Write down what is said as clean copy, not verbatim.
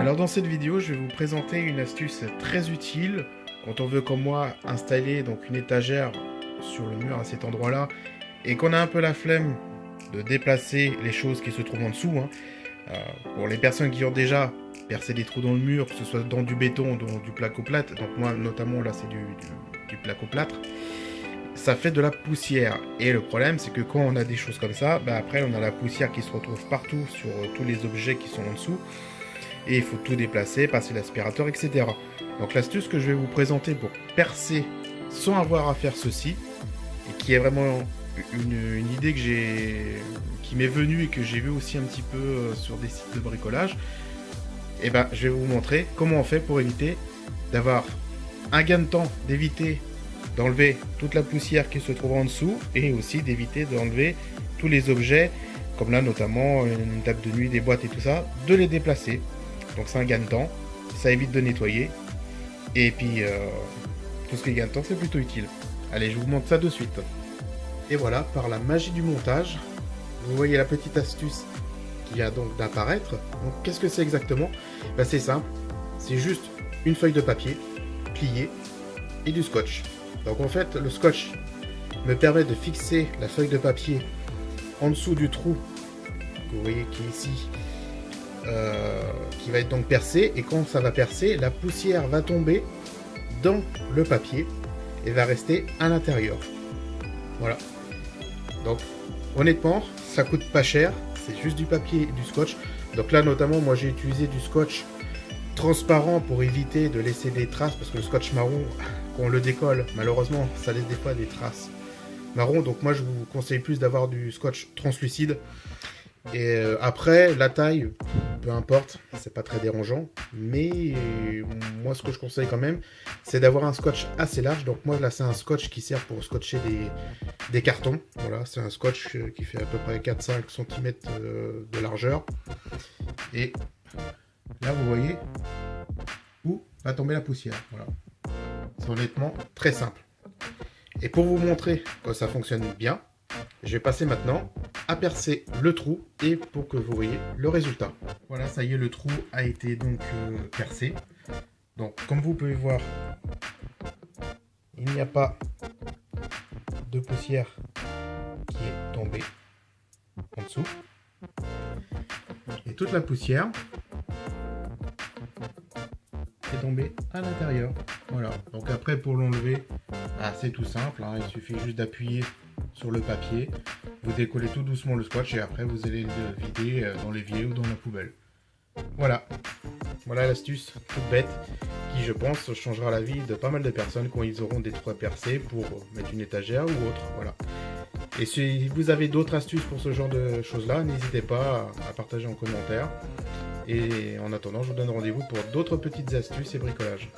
Alors dans cette vidéo, je vais vous présenter une astuce très utile quand on veut comme moi installer donc une étagère sur le mur à cet endroit-là et qu'on a un peu la flemme de déplacer les choses qui se trouvent en dessous. Pour les personnes qui ont déjà percé des trous dans le mur, que ce soit dans du béton ou dans du placo-plâtre, donc moi notamment là c'est du placo-plâtre, ça fait de la poussière. Et le problème c'est que quand on a des choses comme ça, après on a la poussière qui se retrouve partout sur tous les objets qui sont en dessous. Et il faut tout déplacer, passer l'aspirateur, etc. Donc l'astuce que je vais vous présenter pour percer sans avoir à faire ceci, et qui est vraiment une idée qui m'est venue et que j'ai vu aussi un petit peu sur des sites de bricolage, et je vais vous montrer comment on fait pour éviter d'avoir un gain de temps, d'éviter d'enlever toute la poussière qui se trouve en dessous, et aussi d'éviter d'enlever tous les objets, comme là notamment une table de nuit, des boîtes et tout ça, de les déplacer. Donc c'est un gain de temps, ça évite de nettoyer, et puis tout ce qui est gain de temps c'est plutôt utile. Allez, je vous montre ça de suite. Et voilà, par la magie du montage, vous voyez la petite astuce qui vient donc d'apparaître. Donc qu'est-ce que c'est exactement? C'est simple, c'est juste une feuille de papier pliée et du scotch. Donc en fait le scotch me permet de fixer la feuille de papier en dessous du trou que vous voyez qui est ici, qui va être donc percé, et quand ça va percer, la poussière va tomber dans le papier et va rester à l'intérieur. Voilà. Donc honnêtement, ça coûte pas cher, c'est juste du papier et du scotch. Donc là notamment, moi j'ai utilisé du scotch transparent pour éviter de laisser des traces, parce que le scotch marron, quand on le décolle, malheureusement, ça laisse des fois des traces marron. Donc moi je vous conseille plus d'avoir du scotch translucide. Et après, la taille, peu importe, c'est pas très dérangeant, mais moi ce que je conseille quand même, c'est d'avoir un scotch assez large. Donc moi là c'est un scotch qui sert pour scotcher des cartons. Voilà, c'est un scotch qui fait à peu près 4-5 cm de largeur. Et là vous voyez où va tomber la poussière. Voilà, c'est honnêtement très simple. Et pour vous montrer que ça fonctionne bien, je vais passer maintenant à percer le trou, et pour que vous voyez le résultat. Voilà, ça y est, le trou a été donc percé. Donc comme vous pouvez voir, il n'y a pas de poussière qui est tombée en dessous. Et toute la poussière est tombée à l'intérieur. Voilà, donc après pour l'enlever, c'est tout simple, il suffit juste d'appuyer sur le papier, vous décollez tout doucement le scotch et après vous allez le vider dans l'évier ou dans la poubelle. Voilà, voilà l'astuce toute bête qui, je pense, changera la vie de pas mal de personnes quand ils auront des trous à percer pour mettre une étagère ou autre. Voilà. Et si vous avez d'autres astuces pour ce genre de choses là, n'hésitez pas à partager en commentaire. Et en attendant, je vous donne rendez-vous pour d'autres petites astuces et bricolages.